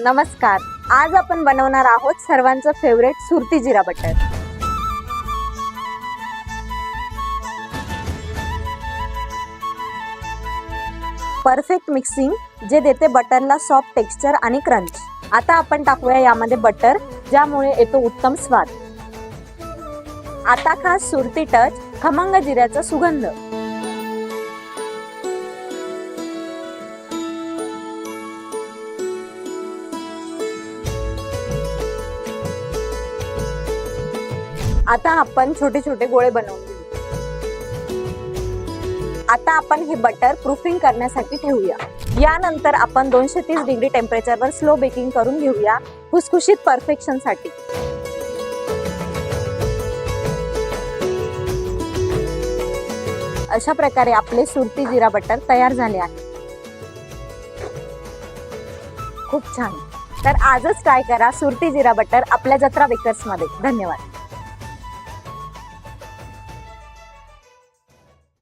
नमस्कार. आज आपण बनवणार आहोत सर्वांचं फेवरेट सुरती जिरा बटर. परफेक्ट मिक्सिंग जे देते बटरला सॉफ्ट टेक्स्चर आणि क्रंच. आता आपण टाकूया यामध्ये बटर, ज्यामुळे येतो उत्तम स्वाद. आता खास सुरती टच, खमंग जिऱ्याचा सुगंध. आता आपण छोटे छोटे गोळे बनवून घेऊ. आता आपण हे बटर प्रूफिंग करण्यासाठी ठेवूया. यानंतर आपण 230 डिग्री टेम्परेचरवर स्लो बेकिंग करून घेऊया खुसखुशीत परफेक्शन साठी. अशा प्रकारे आपले सुरती जिरा बटर तयार झाले आहे. खूप छान. तर आजच ट्राय करा सुरती जिरा बटर आपल्या जत्रा बेकर्स मध्ये. धन्यवाद.